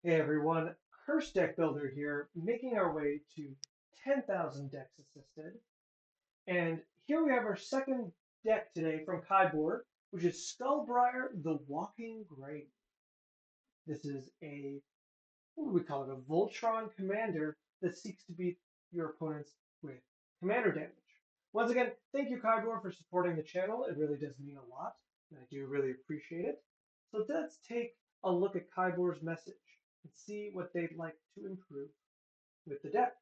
Hey everyone, Curse Deck Builder here, making our way to 10,000 decks assisted. And here we have our second deck today from Kybor, which is Skullbriar the Walking Grave. This is what would we call it, a Voltron commander that seeks to beat your opponents with commander damage. Once again, thank you Kybor for supporting the channel. It really does mean a lot, and I do really appreciate it. So let's take a look at Kybor's message and see what they'd like to improve with the deck.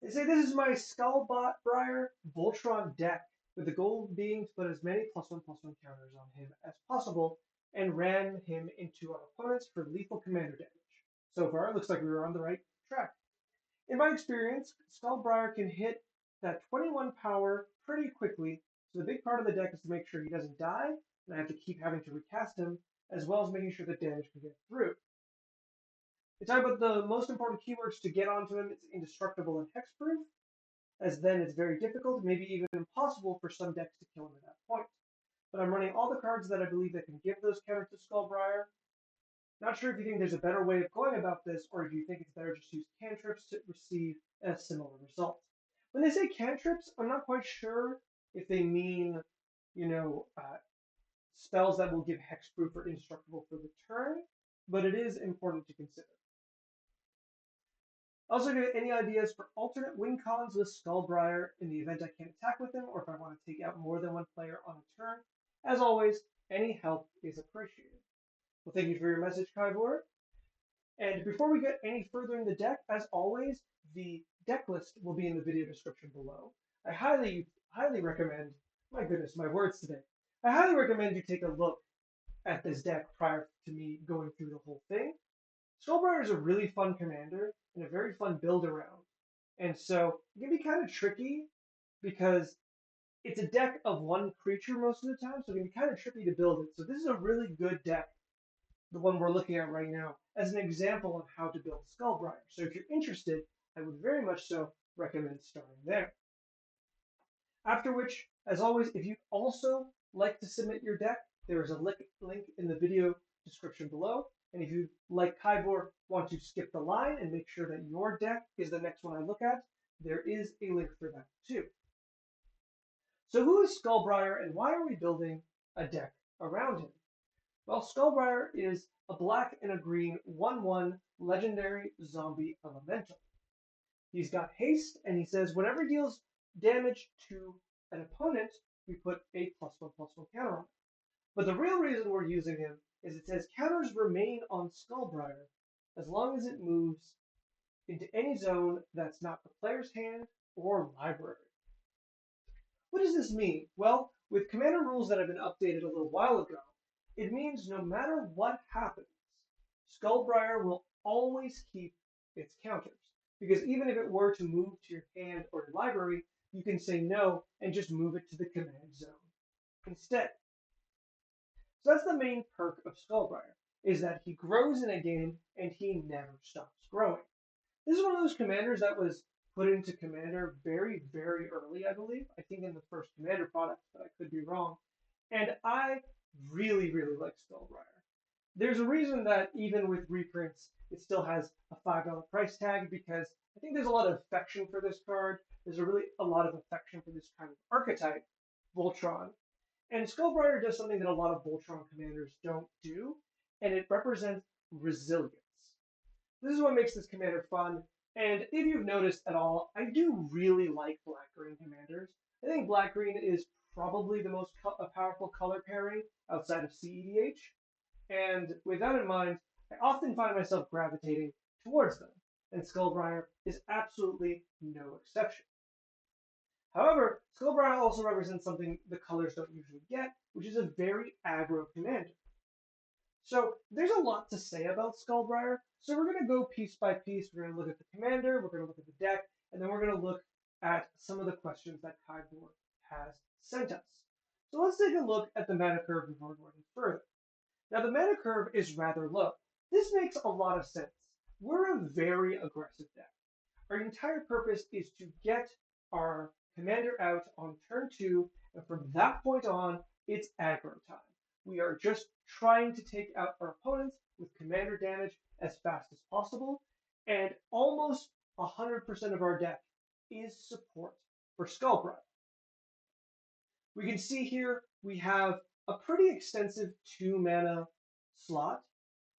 They say this is my Skullbriar Voltron deck, with the goal being to put as many +1/+1 counters on him as possible and ram him into our opponents for lethal commander damage. So far, it looks like we were on the right track. In my experience, Skullbriar can hit that 21 power pretty quickly, so the big part of the deck is to make sure he doesn't die, and I have to keep having to recast him, as well as making sure that damage can get through. They talk about the most important keywords to get onto him. It's indestructible and hexproof, as then it's very difficult, maybe even impossible for some decks to kill him at that point. But I'm running all the cards that I believe that can give those counters to Skullbriar. Not sure if you think there's a better way of going about this, or if you think it's better just to use cantrips to receive a similar result. When they say cantrips, I'm not quite sure if they mean, you know, spells that will give hexproof or indestructible for the turn, but it is important to consider. Also, if you have any ideas for alternate win cons with Skullbriar in the event I can't attack with him, or if I want to take out more than one player on a turn, as always, any help is appreciated. Well, thank you for your message, Kybor. And before we get any further in the deck, as always, the deck list will be in the video description below. I highly recommend, my goodness, my words today. I highly recommend you take a look at this deck prior to me going through the whole thing. Skullbriar is a really fun commander and a very fun build around. And so it can be kind of tricky because it's a deck of one creature most of the time, so it can be kind of tricky to build it. So this is a really good deck, the one we're looking at right now, as an example of how to build Skullbriar. So if you're interested, I would very much so recommend starting there. After which, as always, if you'd also like to submit your deck, there is a link in the video description below. And if you, like Kybor, want to skip the line and make sure that your deck is the next one I look at, there is a link for that too. So who is Skullbriar and why are we building a deck around him? Well, Skullbriar is a black and a green 1/1 legendary zombie elemental. He's got haste, and he says whenever he deals damage to an opponent, we put a +1/+1 counter on it. But the real reason we're using him is it says counters remain on Skullbriar as long as it moves into any zone that's not the player's hand or library. What does this mean? Well, with commander rules that have been updated a little while ago, it means no matter what happens, Skullbriar will always keep its counters. Because even if it were to move to your hand or your library, you can say no and just move it to the command zone instead. So that's the main perk of Skullbriar, is that he grows in a game and he never stops growing. This is one of those commanders that was put into Commander very, very early, I believe. I think in the first Commander product, but I could be wrong. And I really, really like Skullbriar. There's a reason that even with reprints, it still has a $5 price tag because I think there's a lot of affection for this card. There's a lot of affection for this kind of archetype, Voltron. And Skullbriar does something that a lot of Voltron commanders don't do, and it represents resilience. This is what makes this commander fun, and if you've noticed at all, I do really like black-green commanders. I think black-green is probably the most powerful color pairing outside of CEDH, and with that in mind, I often find myself gravitating towards them, and Skullbriar is absolutely no exception. However, Skullbriar also represents something the colors don't usually get, which is a very aggro commander. So there's a lot to say about Skullbriar, so we're going to go piece by piece. We're going to look at the commander, we're going to look at the deck, and then we're going to look at some of the questions that Kybor has sent us. So let's take a look at the mana curve before we go any further. Now the mana curve is rather low. This makes a lot of sense. We're a very aggressive deck. Our entire purpose is to get our commander out on turn 2, and from that point on, it's aggro time. We are just trying to take out our opponents with commander damage as fast as possible, and almost 100% of our deck is support for Skullbriar. We can see here we have a pretty extensive 2-mana slot.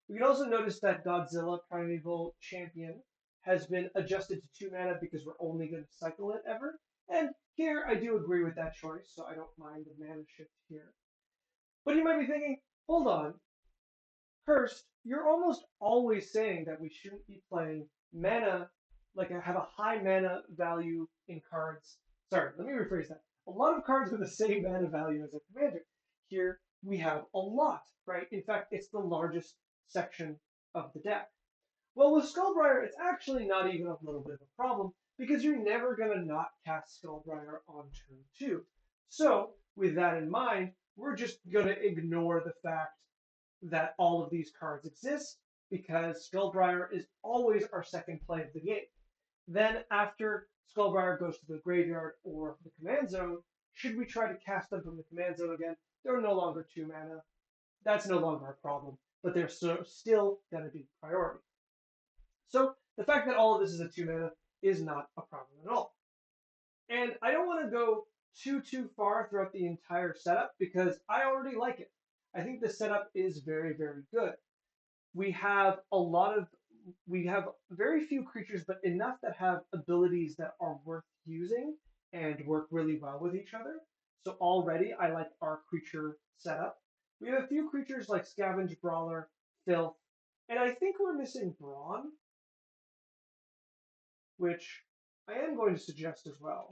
We can also notice that Godzilla Primeval Champion has been adjusted to 2 mana because we're only going to cycle it ever. And here I do agree with that choice, so I don't mind the mana shift here. But you might be thinking, hold on, Hurst, you're almost always saying that we shouldn't be playing mana, like have a high mana value in cards. Sorry, let me rephrase that. A lot of cards with the same mana value as a commander. Here we have a lot, right? In fact, it's the largest section of the deck. Well, with Skullbriar, it's actually not even a little bit of a problem because you're never going to not cast Skullbriar on turn 2. So, with that in mind, we're just going to ignore the fact that all of these cards exist because Skullbriar is always our second play of the game. Then, after Skullbriar goes to the graveyard or the command zone, should we try to cast them from the command zone again? They're no longer 2 mana. That's no longer a problem, but they're still going to be priority. So the fact that all of this is a 2 mana is not a problem at all. And I don't want to go too far throughout the entire setup because I already like it. I think the setup is very, very good. We have very few creatures, but enough that have abilities that are worth using and work really well with each other. So already I like our creature setup. We have a few creatures like Scavenge, Brawler, Filth, and I think we're missing Brawn, which I am going to suggest as well.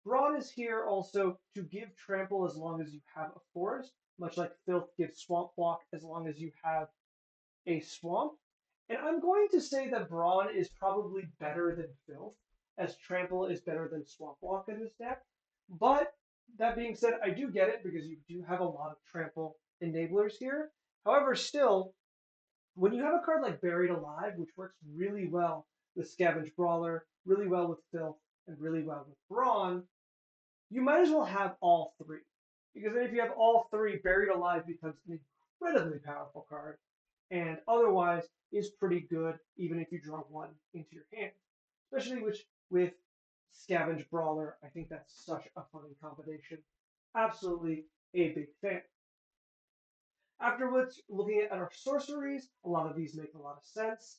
Brawn is here also to give trample as long as you have a forest, much like Filth gives swamp walk as long as you have a swamp. And I'm going to say that Brawn is probably better than Filth, as trample is better than swamp walk in this deck. But that being said, I do get it because you do have a lot of trample enablers here. However, still, when you have a card like Buried Alive, which works really well with Scavenge Brawler, really well with Filth, and really well with Brawn, you might as well have all three. Because then if you have all three, Buried Alive becomes an incredibly powerful card, and otherwise is pretty good even if you draw one into your hand. Especially with Scavenge Brawler, I think that's such a funny combination. Absolutely a big fan. Afterwards, looking at our sorceries, a lot of these make a lot of sense.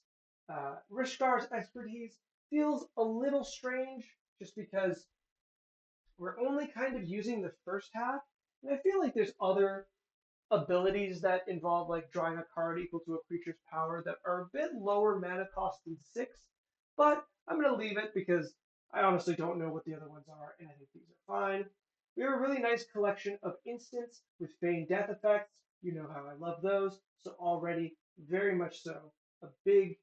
Rishkar's expertise feels a little strange just because we're only kind of using the first half, and I feel like there's other abilities that involve like drawing a card equal to a creature's power that are a bit lower mana cost than 6, but I'm going to leave it because I honestly don't know what the other ones are, and I think these are fine. We have a really nice collection of instants with Feigned Death effects. You know how I love those, so already very much so a big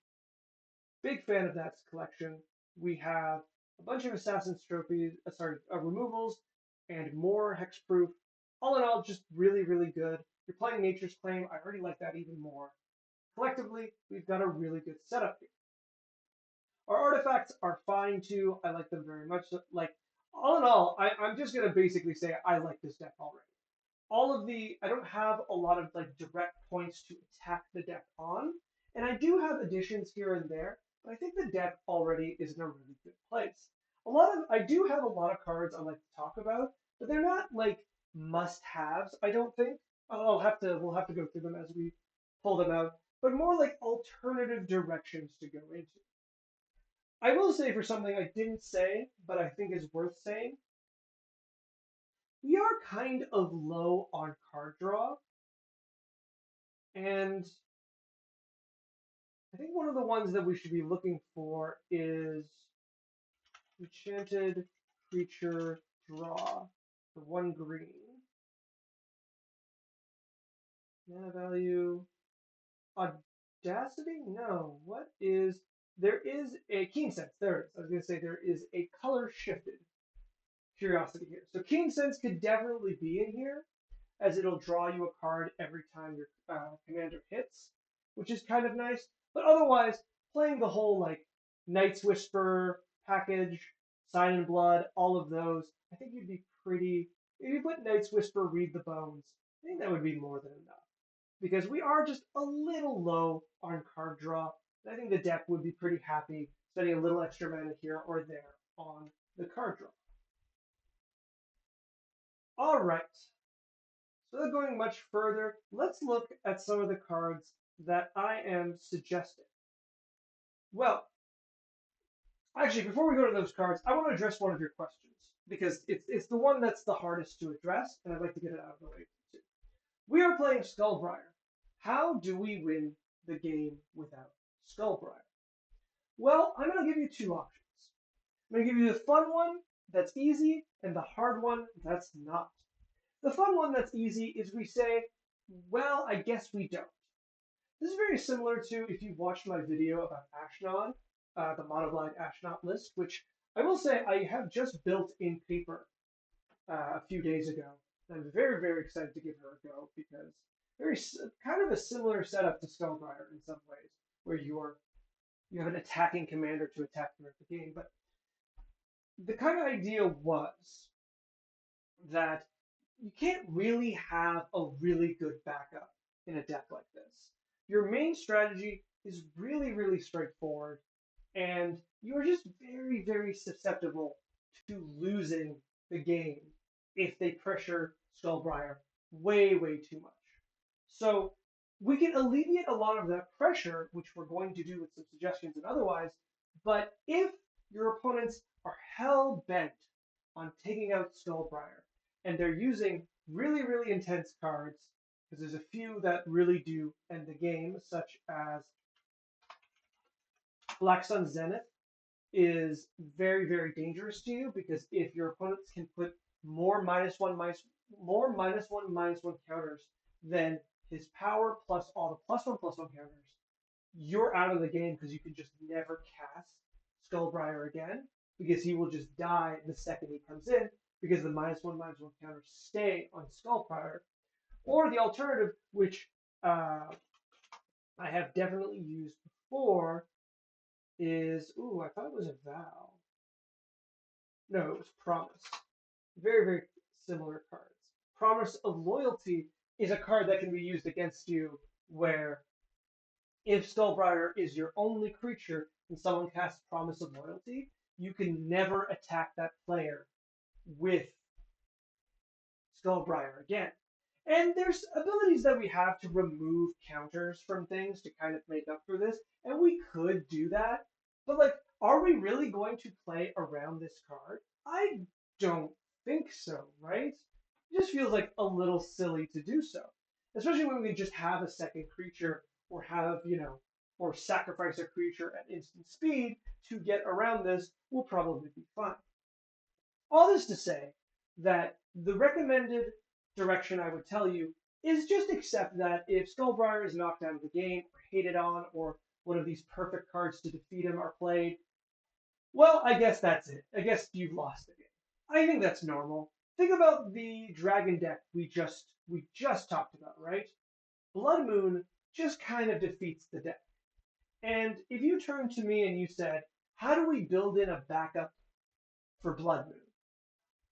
fan of that collection. We have a bunch of Assassin's Trophies, removals, and more hexproof. All in all, just really, really good. You're playing Nature's Claim. I already like that even more. Collectively, we've got a really good setup here. Our artifacts are fine too. I like them very much. Like, all in all, I'm just going to basically say I like this deck already. I don't have a lot of like direct points to attack the deck on, and I do have additions here and there, but I think the deck already is in a really good place. I do have a lot of cards I like to talk about, but they're not like must-haves, I don't think. We'll have to go through them as we pull them out, but more like alternative directions to go into. I will say for something I didn't say, but I think is worth saying, we are kind of low on card draw, and I think one of the ones that we should be looking for is Enchanted Creature Draw for 1 green. Mana value. Audacity? No. What is... There is a Keen Sense. There it is. I was going to say there is a color shifted curiosity here. So Keen Sense could definitely be in here, as it'll draw you a card every time your commander hits, which is kind of nice. But otherwise, playing the whole like Night's Whisper package, Sign in Blood, all of those, I think you'd be pretty. If you put Night's Whisper, Read the Bones, I think that would be more than enough because we are just a little low on card draw. I think the deck would be pretty happy spending a little extra mana here or there on the card draw. All right. So without going much further, let's look at some of the cards that I am suggesting. Well, actually, before we go to those cards, I want to address one of your questions because it's the one that's the hardest to address, and I'd like to get it out of the way too. We are playing Skullbriar. How do we win the game without Skullbriar? Well, I'm going to give you two options. I'm going to give you the fun one that's easy and the hard one that's not. The fun one that's easy is we say, well, I guess we don't. This is very similar to if you watched my video about Ashnod, the monoblind Ashnod list, which I will say I have just built in paper a few days ago. I'm very, very excited to give her a go because very kind of a similar setup to Skullbriar in some ways, where you have an attacking commander to attack throughout the game. But the kind of idea was that you can't really have a really good backup in a deck like this. Your main strategy is really, really straightforward, and you're just very, very susceptible to losing the game if they pressure Skullbriar way, way too much. So we can alleviate a lot of that pressure, which we're going to do with some suggestions and otherwise, but if your opponents are hell bent on taking out Skullbriar, and they're using really, really intense cards, because there's a few that really do end the game, such as Black Sun Zenith is very, very dangerous to you, because if your opponents can put more -1/-1 counters than his power plus all the +1/+1 counters, you're out of the game because you can just never cast Skullbriar again, because he will just die the second he comes in, because the -1/-1 counters stay on Skullbriar. Or the alternative, which I have definitely used before, is, ooh, I thought it was a Vow. No, it was Promise. Very, very similar cards. Promise of Loyalty is a card that can be used against you where if Skullbriar is your only creature and someone casts Promise of Loyalty, you can never attack that player with Skullbriar again. And there's abilities that we have to remove counters from things to kind of make up for this, and we could do that. But like, are we really going to play around this card? I don't think so, right? It just feels like a little silly to do so. Especially when we just have a second creature or have, or sacrifice a creature at instant speed to get around this will probably be fine. All this to say that the recommended direction I would tell you is just accept that if Skullbriar is knocked out of the game or hated on, or one of these perfect cards to defeat him are played, well, I guess that's it. I guess you've lost the game. I think that's normal. Think about the dragon deck we just talked about, right? Blood Moon just kind of defeats the deck. And if you turned to me and you said, how do we build in a backup for Blood Moon?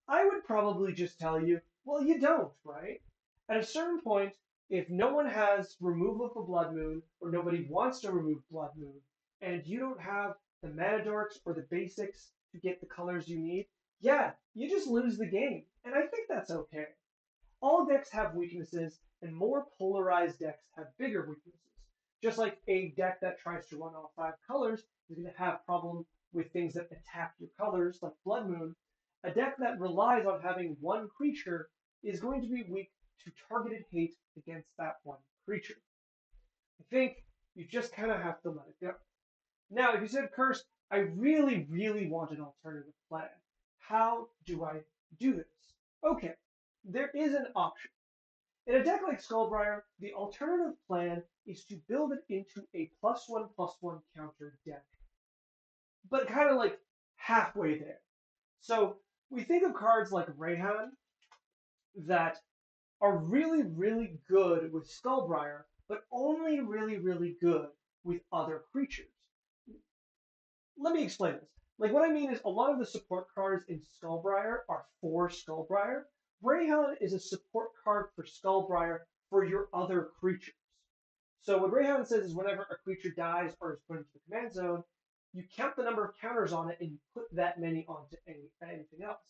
I would probably just tell you, well, you don't, right? At a certain point, if no one has removal for Blood Moon, or nobody wants to remove Blood Moon, and you don't have the mana dorks or the basics to get the colors you need, yeah, you just lose the game. And I think that's okay. All decks have weaknesses, and more polarized decks have bigger weaknesses. Just like a deck that tries to run all 5 colors is going to have problems with things that attack your colors, like Blood Moon. A deck that relies on having one creature is going to be weak to targeted hate against that one creature. I think you just kind of have to let it go. Now, if you said, Curse, I really, really want an alternative plan. How do I do this? Okay, there is an option. In a deck like Skullbriar, the alternative plan is to build it into a +1/+1 counter deck, but kind of like halfway there. So we think of cards like Rayhan that are really, really good with Skullbriar, but only really, really good with other creatures. Let me explain this. Like, what I mean is a lot of the support cards in Skullbriar are for Skullbriar, Greyhound is a support card for Skullbriar for your other creatures. So what Greyhound says is whenever a creature dies or is put into the command zone, you count the number of counters on it and you put that many onto anything else.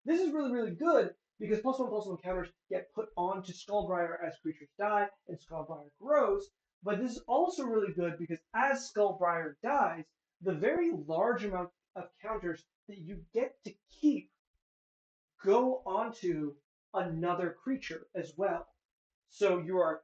This is really, really good because +1/+1 counters get put onto Skullbriar as creatures die and Skullbriar grows. But this is also really good because as Skullbriar dies, the very large amount of counters that you get to keep go onto another creature as well. So you're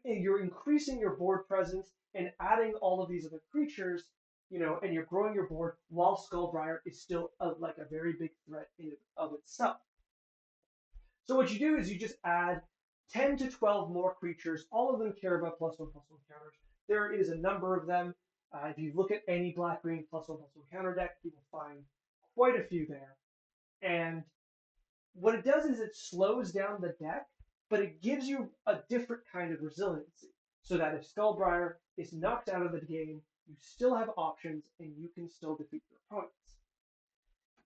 increasing your board presence and adding all of these other creatures, and you're growing your board while Skullbriar is still like a very big threat in of itself. So what you do is you just add 10 to 12 more creatures. All of them care about +1/+1 counters. There is a number of them. If you look at any black-green +1/+1 counter deck, you will find quite a few there. And what it does is it slows down the deck, but it gives you a different kind of resiliency. So that if Skullbriar is knocked out of the game, you still have options and you can still defeat your opponents.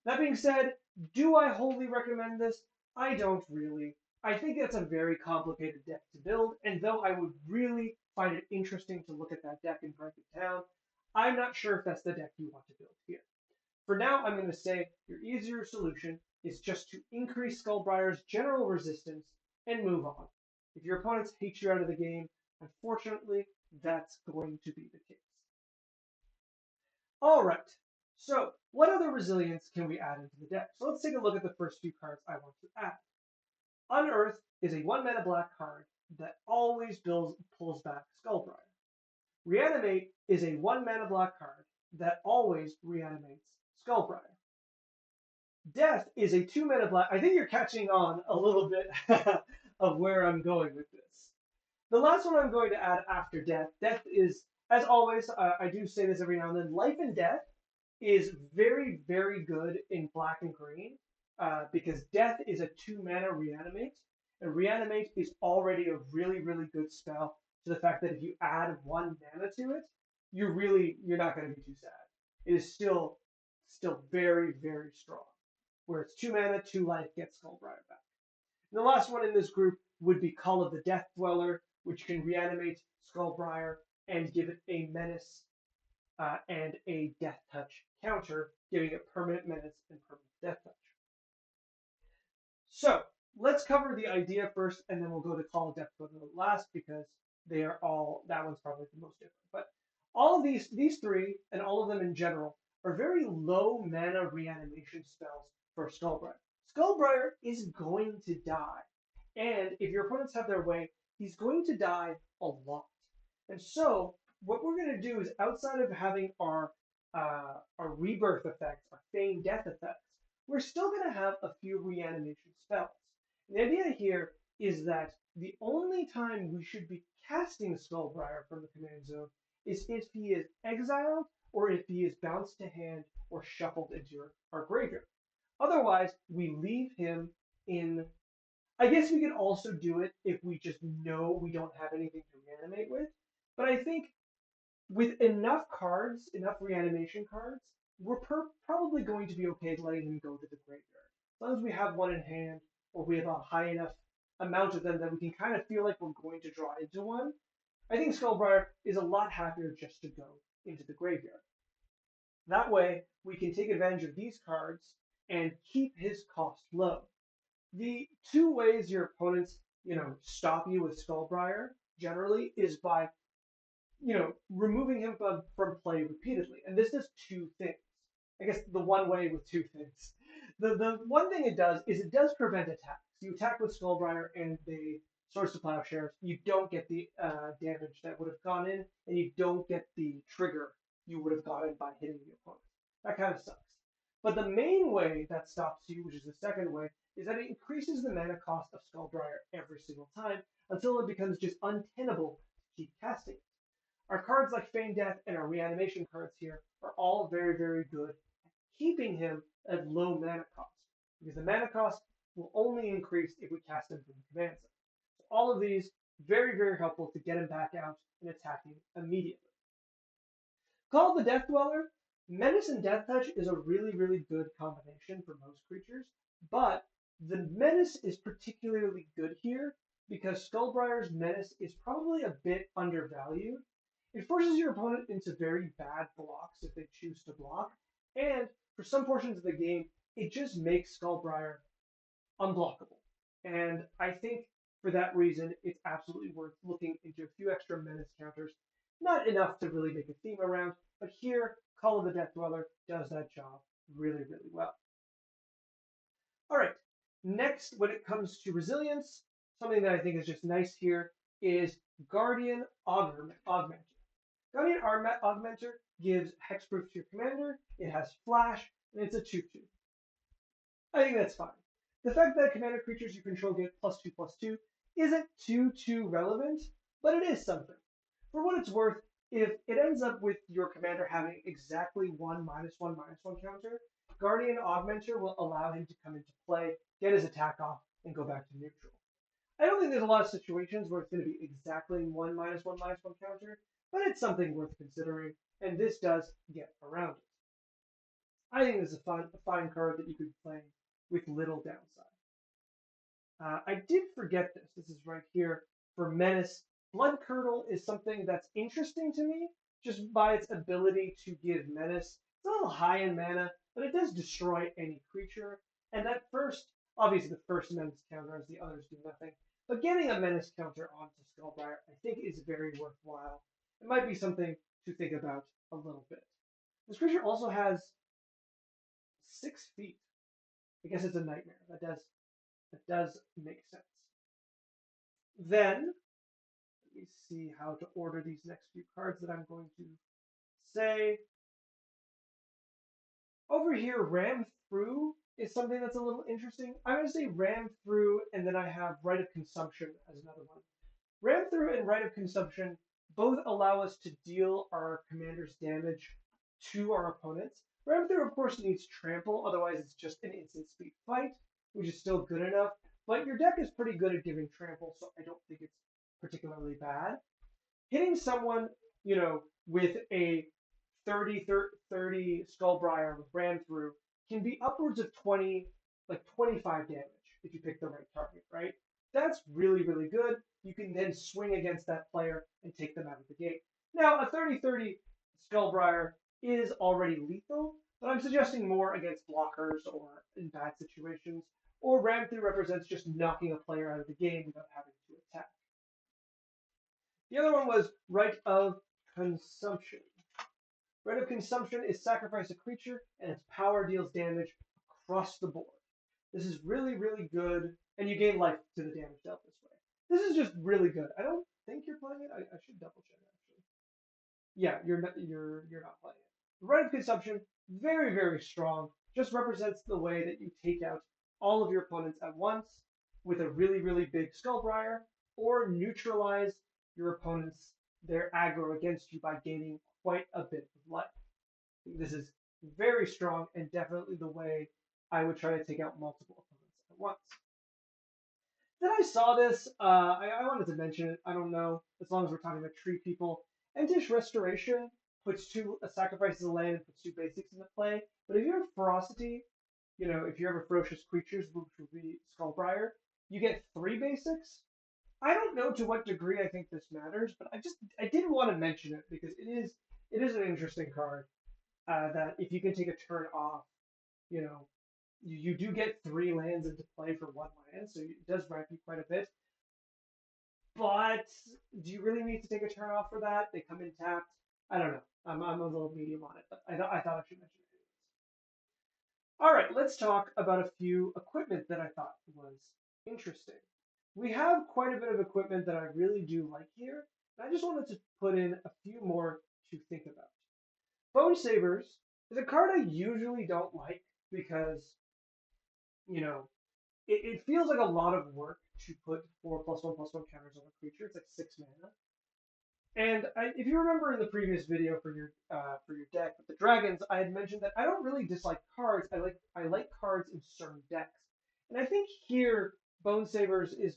That being said, do I wholly recommend this? I don't really. I think it's a very complicated deck to build, and though I would really find it interesting to look at that deck and break it down, I'm not sure if that's the deck you want to build here. For now, I'm going to say your easier solution is just to increase Skullbriar's general resistance and move on. If your opponents hate you out of the game, unfortunately, that's going to be the case. All right, so what other resilience can we add into the deck? So let's take a look at the first few cards I want to add. Unearth is a 1-mana black card that always pulls back Skullbriar. Reanimate is a 1-mana black card that always reanimates Skullbriar. Death is a 2-mana black. I think you're catching on a little bit of where I'm going with this. The last one I'm going to add after Death. Death is, as always, I do say this every now and then, Life and Death is very, very good in black and green because Death is a 2-mana reanimate. And reanimate is already a really, really good spell to the fact that if you add 1 mana to it, you're not going to be too sad. It is still very, very strong. Where it's 2 mana, 2 life, get Skullbriar back. And the last one in this group would be Call of the Death Dweller, which can reanimate Skullbriar and give it a menace and a death touch counter, giving it permanent menace and permanent death touch. So let's cover the idea first, and then we'll go to Call of Death Dweller last because they are all, that one's probably the most different. But all of these three, and all of them in general, are very low mana reanimation spells for Skullbriar. Skullbriar is going to die. And if your opponents have their way, he's going to die a lot. And so what we're going to do is, outside of having our rebirth effects, our feigned death effects, we're still going to have a few reanimation spells. The idea here is that the only time we should be casting Skullbriar from the command zone is if he is exiled or if he is bounced to hand or shuffled into our graveyard. Otherwise, we leave him in. I guess we could also do it if we just know we don't have anything to reanimate with. But I think with enough cards, enough reanimation cards, we're probably going to be okay letting him go to the graveyard. As long as we have one in hand or we have a high enough amount of them that we can kind of feel like we're going to draw into one, I think Skullbriar is a lot happier just to go into the graveyard. That way, we can take advantage of these cards and keep his cost low. The two ways your opponents, stop you with Skullbriar generally is by, removing him from play repeatedly. And this does two things. I guess the one way with two things. The one thing it does is it does prevent attacks. You attack with Skullbriar and they Swords to Plowshares, you don't get the damage that would have gone in, and you don't get the trigger you would have gotten by hitting the opponent. That kind of sucks. But the main way that stops you, which is the second way, is that it increases the mana cost of Skullbriar every single time until it becomes just untenable to keep casting it. Our cards like Feigned Death and our reanimation cards here are all very, very good at keeping him at low mana cost, because the mana cost will only increase if we cast him from the command zone. So all of these, very, very helpful to get him back out and attacking immediately. Call of the Death Dweller, Menace and Death Touch is a really, really good combination for most creatures, but The menace is particularly good here because Skullbriar's menace is probably a bit undervalued. It forces your opponent into very bad blocks if they choose to block, and for some portions of the game, it just makes Skullbriar unblockable. And I think for that reason, it's absolutely worth looking into a few extra menace counters. Not enough to really make a theme around, but here, Call of the Death Dweller does that job really, really well. All right, next, when it comes to resilience, something that I think is just nice here is Guardian Augmenter. Guardian Augmenter gives hexproof to your commander, it has flash, and it's a 2/2. I think that's fine. The fact that commander creatures you control get +2/+2 isn't too relevant, but it is something. For what it's worth, if it ends up with your commander having exactly one -1/-1 counter, Guardian Augmenter will allow him to come into play, get his attack off, and go back to neutral. I don't think there's a lot of situations where it's going to be exactly one -1/-1 counter, but it's something worth considering, and this does get around it. I think this is a fine card that you could play with little downside. I did forget this. This is right here for Menace. Blood Curdle is something that's interesting to me just by its ability to give Menace. It's a little high in mana, but it does destroy any creature. And that first, obviously the first Menace counter as the others do nothing. But getting a Menace counter onto Skullbriar, I think is very worthwhile. It might be something to think about a little bit. This creature also has 6 feet. I guess it's a nightmare. That does make sense. Then, let me see how to order these next few cards that I'm going to say. Over here, Ram Through is something that's a little interesting. I'm going to say Ram Through, and then I have Rite of Consumption as another one. Ram Through and Rite of Consumption both allow us to deal our commander's damage to our opponents. Ram Through, of course, needs Trample, otherwise it's just an instant speed fight, which is still good enough. But your deck is pretty good at giving Trample, so I don't think it's particularly bad. Hitting someone, with a 30 Skullbriar with Ram Through can be upwards of 25 damage if you pick the right target, right? That's really, really good. You can then swing against that player and take them out of the game. Now, a 30-30 Skullbriar is already lethal, but I'm suggesting more against blockers or in bad situations, or Ram Through represents just knocking a player out of the game without having to attack. The other one was Rite of Consumption. Rite of Consumption is sacrifice a creature, and its power deals damage across the board. This is really, really good, and you gain life to the damage dealt this way. This is just really good. I don't think you're playing it. I should double check actually. Yeah, you're not playing it. Rite of Consumption, very, very strong. Just represents the way that you take out all of your opponents at once with a really, really big Skullbriar, or neutralize your opponents, their aggro against you by gaining quite a bit of life. This is very strong and definitely the way I would try to take out multiple opponents at once. Then I saw this. I wanted to mention it. I don't know, as long as we're talking about tree people. Entish Restoration sacrifices a land and puts 2 basics into play. But if you have Ferocity, if you have a ferocious creatures, which would be Skullbriar, you get 3 basics. I don't know to what degree I think this matters, but I did want to mention it because it is an interesting card that if you can take a turn off, you do get 3 lands into play for 1 land, so it does ramp you quite a bit. But do you really need to take a turn off for that? They come in tapped. I don't know. I'm a little medium on it, but I thought I should mention it. All right, let's talk about a few equipment that I thought was interesting. We have quite a bit of equipment that I really do like here, and I just wanted to put in a few more to think about. Bone Sabers is a card I usually don't like because, it feels like a lot of work to put 4+1/+1 counters on a creature. It's like 6 mana. And if you remember in the previous video for your deck with the dragons, I had mentioned that I don't really dislike cards. I like cards in certain decks, and I think here Bone Sabers is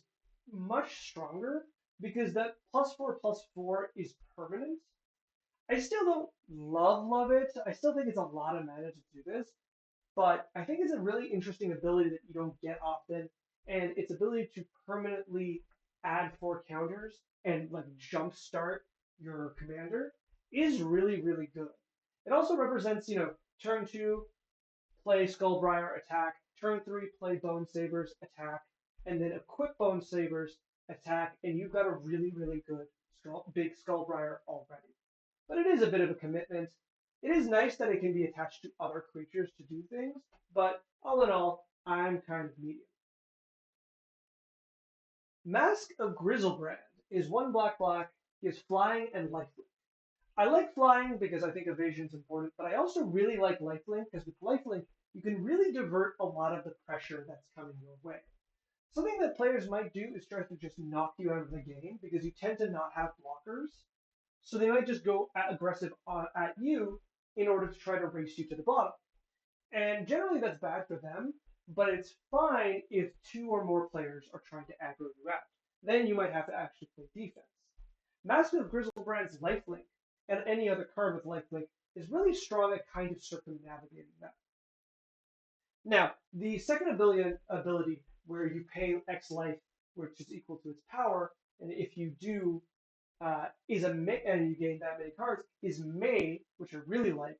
much stronger because that +4/+4 is permanent. I still don't love it. I still think it's a lot of mana to do this, but I think it's a really interesting ability that you don't get often, and its ability to permanently add 4 counters and like jumpstart your commander is really, really good. It also represents, turn 2, play Skullbriar, attack, turn 3, play Bone Sabers, attack, and then equip Bone Sabers, attack, and you've got a really, really good big Skullbriar already. But it is a bit of a commitment. It is nice that it can be attached to other creatures to do things, but all in all, I'm kind of medium. Mask of Grizzlebrand is 1 black, gives flying and lifelink. I like flying because I think evasion is important, but I also really like lifelink because with lifelink, you can really divert a lot of the pressure that's coming your way. Something that players might do is try to just knock you out of the game because you tend to not have blockers. So they might just go aggressive at you in order to try to race you to the bottom. And generally that's bad for them, but it's fine if 2 or more players are trying to aggro you out. Then you might have to actually play defense. Master of Grizzlebrand's lifelink and any other card with lifelink is really strong at kind of circumnavigating that. Now, the second ability where you pay X life, which is equal to its power, and if you do, and you gain that many cards, is May, which I really like.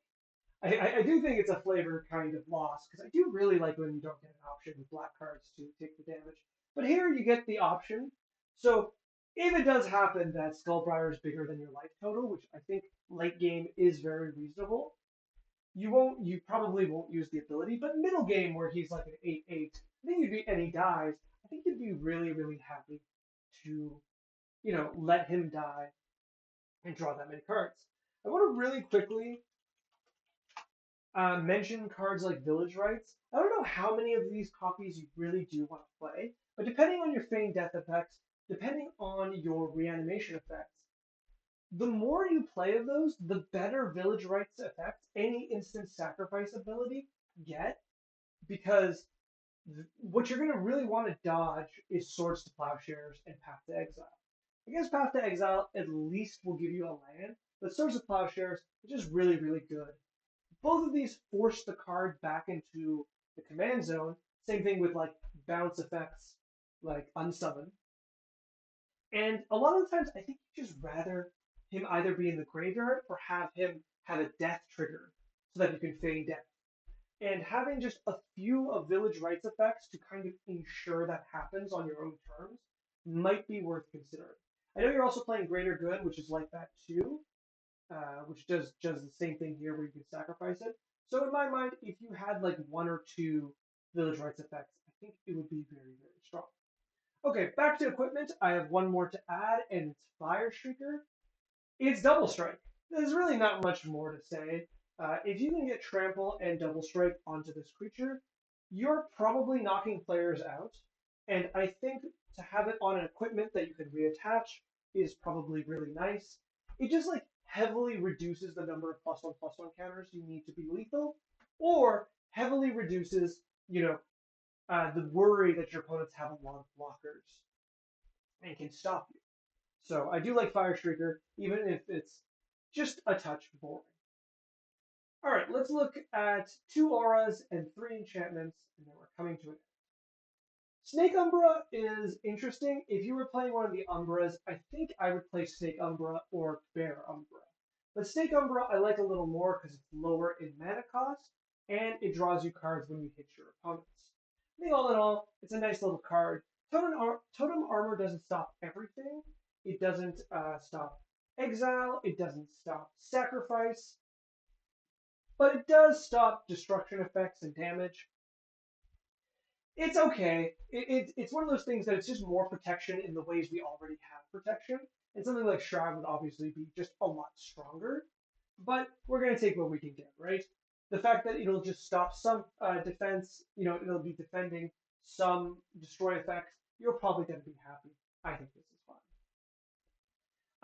I do think it's a flavor kind of loss because I do really like when you don't get an option with black cards to take the damage. But here you get the option. So if it does happen that Skullbriar is bigger than your life total, which I think late game is very reasonable, you probably won't use the ability. But middle game where he's like an 8/8, I think and he dies, I think you'd be really, really happy to, let him die and draw that many cards. I want to really quickly mention cards like Village Rites. I don't know how many of these copies you really do want to play, but depending on your Feign Death effects, depending on your reanimation effects, the more you play of those, the better Village Rites effects any instant sacrifice ability get, because what you're going to really want to dodge is Swords to Plowshares and Path to Exile. I guess Path to Exile at least will give you a land, but Swords to Plowshares is just really, really good. Both of these force the card back into the command zone. Same thing with like bounce effects, like unsummon. And a lot of the times, I think you just rather him either be in the graveyard or have him have a death trigger so that you can feign death. And having just a few of Village Rites effects to kind of ensure that happens on your own terms might be worth considering. I know you're also playing Greater Good, which is like that too, which does the same thing here where you can sacrifice it. So in my mind, if you had like 1 or 2 Village Rites effects, I think it would be very, very strong. Okay, back to equipment. I have one more to add, and it's Fire Shrieker. It's Double Strike. There's really not much more to say. If you can get Trample and Double Strike onto this creature, you're probably knocking players out. And I think to have it on an equipment that you can reattach is probably really nice. It just like heavily reduces the number of +1/+1 counters you need to be lethal, or heavily reduces, the worry that your opponents have a lot of blockers and can stop you. So I do like Fire Shrieker, even if it's just a touch boring. All right, let's look at 2 auras and 3 enchantments, and then we're coming to an end. Snake Umbra is interesting. If you were playing one of the Umbras, I think I would play Snake Umbra or Bear Umbra. But Snake Umbra I like a little more because it's lower in mana cost, and it draws you cards when you hit your opponents. I think all in all, it's a nice little card. Totem Armor doesn't stop everything. It doesn't stop exile. It doesn't stop sacrifice. But it does stop destruction effects and damage. It's okay. It's one of those things that it's just more protection in the ways we already have protection. And something like Shroud would obviously be just a lot stronger. But we're going to take what we can get, right? The fact that it'll just stop some defense, it'll be defending some destroy effects, you're probably going to be happy. I think this is fine.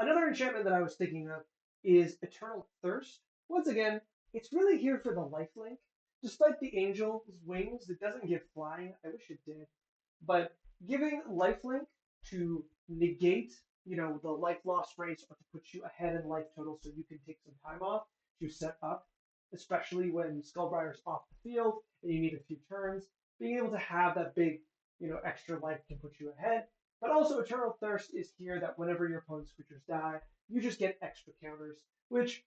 Another enchantment that I was thinking of is Eternal Thirst. Once again, it's really here for the lifelink. Despite the angel's wings, it doesn't give flying. I wish it did. But giving lifelink to negate, the life loss rates or to put you ahead in life total so you can take some time off to set up especially when Skullbriar's off the field and you need a few turns. Being able to have that big, extra life can put you ahead. But also, Eternal Thirst is here that whenever your opponent's creatures die, you just get extra counters, which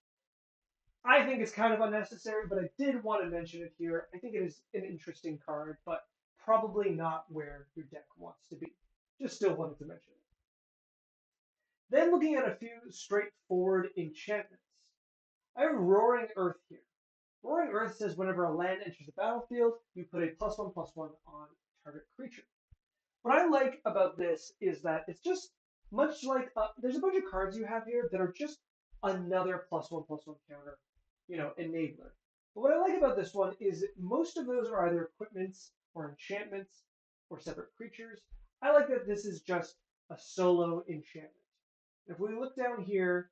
I think is kind of unnecessary, but I did want to mention it here. I think it is an interesting card, but probably not where your deck wants to be. Just still wanted to mention it. Then looking at a few straightforward enchantments. I have Roaring Earth here. Roaring Earth says whenever a land enters the battlefield, you put a +1/+1 on target creature. What I like about this is that it's just much like there's a bunch of cards you have here that are just another +1/+1 counter, enabler. But what I like about this one is most of those are either equipments or enchantments or separate creatures. I like that this is just a solo enchantment. If we look down here,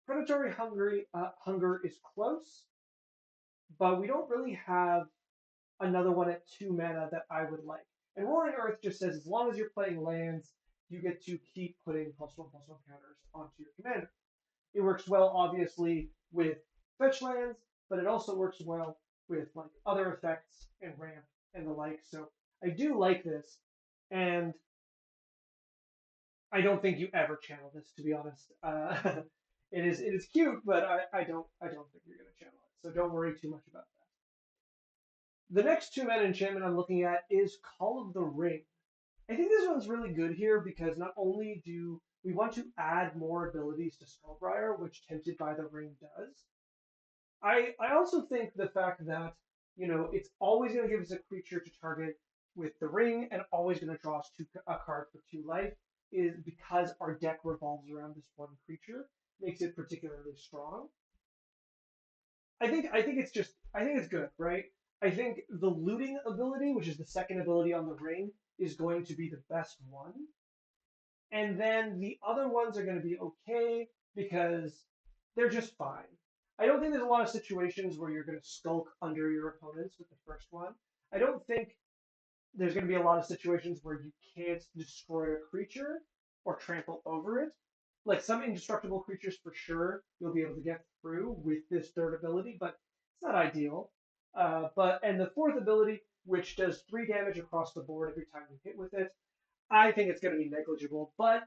Predatory Hunger is close, but we don't really have another one at 2 mana that I would like. And Roaring Earth just says as long as you're playing lands, you get to keep putting +1/+1 counters onto your commander. It works well, obviously, with fetch lands, but it also works well with like other effects and ramp and the like. So I do like this, and I don't think you ever channel this, to be honest. It is cute, but I don't think you're gonna channel it. So don't worry too much about that. The next 2 mana enchantment I'm looking at is Call of the Ring. I think this one's really good here because not only do we want to add more abilities to Skullbriar, which Tempted by the Ring does, I also think the fact that it's always going to give us a creature to target with the ring and always going to draw us a card for 2 life is because our deck revolves around this one creature, makes it particularly strong. I think it's good, right? I think the looting ability, which is the second ability on the ring, is going to be the best one. And then the other ones are going to be okay because they're just fine. I don't think there's a lot of situations where you're going to skulk under your opponents with the first one. I don't think there's going to be a lot of situations where you can't destroy a creature or trample over it. Like some indestructible creatures for sure, you'll be able to get through with this third ability, but it's not ideal. And the fourth ability, which does 3 damage across the board every time you hit with it, I think it's going to be negligible, but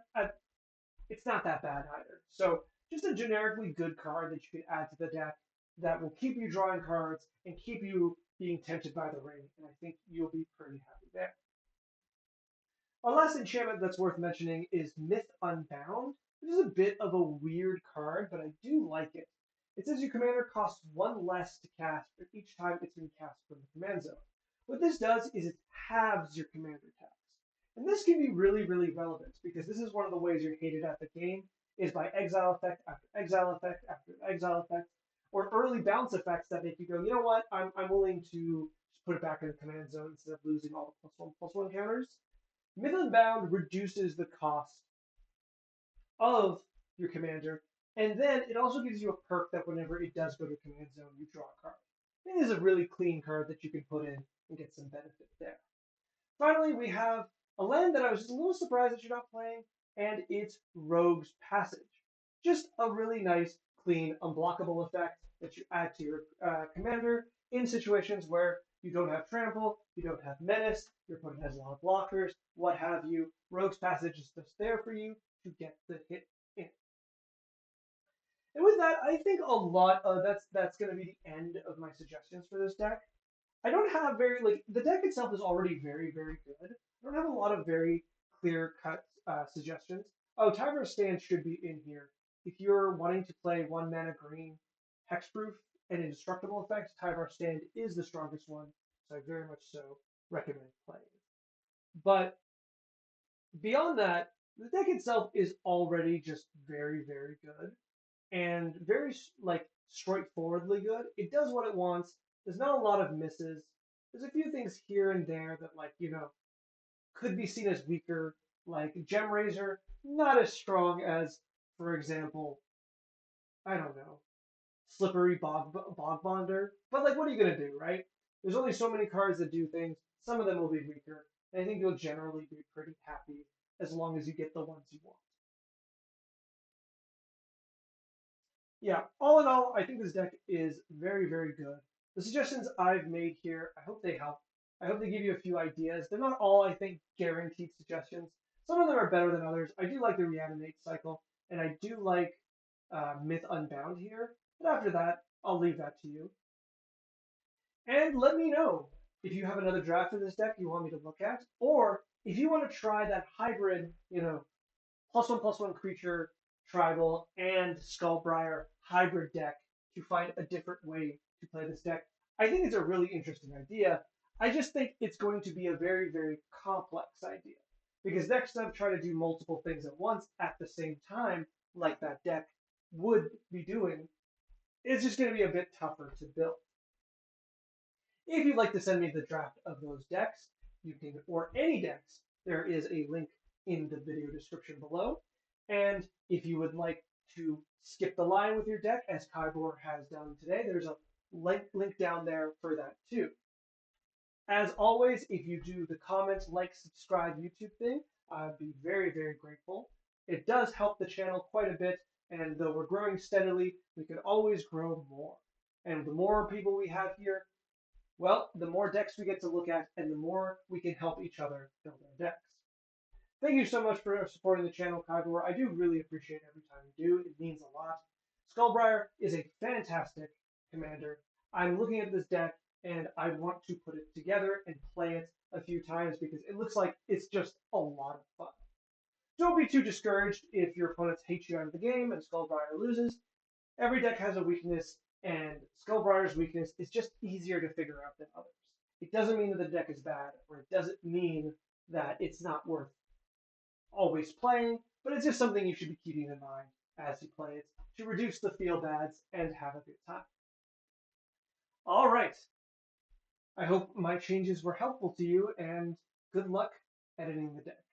it's not that bad either. So just a generically good card that you can add to the deck that will keep you drawing cards and keep you being tempted by the ring, and I think you'll be pretty happy there. Our last enchantment that's worth mentioning is Myth Unbound. This is a bit of a weird card, but I do like it. It says your commander costs 1 less to cast for each time it's been cast from the command zone. What this does is it halves your commander tax. And this can be really, really relevant because this is one of the ways you're hated at the game is by exile effect after exile effect after exile effect, or early bounce effects that make you go, you know what, I'm willing to just put it back in the command zone instead of losing all the +1/+1 counters. Myth Unbound reduces the cost of your commander, and then it also gives you a perk that whenever it does go to command zone, you draw a card. It is a really clean card that you can put in and get some benefit there. Finally, we have a land that I was just a little surprised that you're not playing, and it's Rogue's Passage. Just a really nice, clean, unblockable effect that you add to your commander in situations where you don't have Trample, you don't have Menace, your opponent has a lot of blockers, what have you. Rogue's Passage is just there for you to get the hit in. And with that, I think a lot of that's going to be the end of my suggestions for this deck. I don't have very the deck itself is already very very good. I don't have a lot of very clear cut suggestions. Oh, Timer Stand should be in here. If you're wanting to play 1 mana green hexproof and indestructible effects, Timer Stand is the strongest one, so I very much so recommend playing. But beyond that, the deck itself is already just very very good and very straightforwardly good. It does what it wants. There's not a lot of misses. There's a few things here and there that could be seen as weaker, like Gem Razor, not as strong as, for example, I don't know, Slippery Bog Bonder. But what are you gonna do, right? There's only so many cards that do things. Some of them will be weaker, and I think you'll generally be pretty happy as long as you get the ones you want. Yeah, all in all, I think this deck is very, very good. The suggestions I've made here, I hope they help. I hope they give you a few ideas. They're not all, I think, guaranteed suggestions. Some of them are better than others. I do like the Reanimate cycle, and I do like Myth Unbound here. But after that, I'll leave that to you. And let me know if you have another draft of this deck you want me to look at, or if you want to try that hybrid, +1/+1 creature tribal and Skullbriar hybrid deck to find a different way to play this deck. I think it's a really interesting idea. I just think it's going to be a very, very complex idea because next time try to do multiple things at once at the same time, like that deck would be doing, it's just going to be a bit tougher to build. If you'd like to send me the draft of those decks, you can, or any decks, there is a link in the video description below. And if you would like to skip the line with your deck, as Kybor has done today, there's a link down there for that too. As always, if you do the comment, like, subscribe YouTube thing, I'd be very, very grateful. It does help the channel quite a bit, and though we're growing steadily, we can always grow more. And the more people we have here, well, the more decks we get to look at, and the more we can help each other build our decks. Thank you so much for supporting the channel, Kybor. I do really appreciate every time you do. It means a lot. Skullbriar is a fantastic commander. I'm looking at this deck, and I want to put it together and play it a few times because it looks like it's just a lot of fun. Don't be too discouraged if your opponents hate you out of the game and Skullbriar loses. Every deck has a weakness, and Skullbriar's weakness is just easier to figure out than others. It doesn't mean that the deck is bad, or it doesn't mean that it's not worth always playing, but it's just something you should be keeping in mind as you play it to reduce the feel bads and have a good time. All right. I hope my changes were helpful to you, and good luck editing the deck.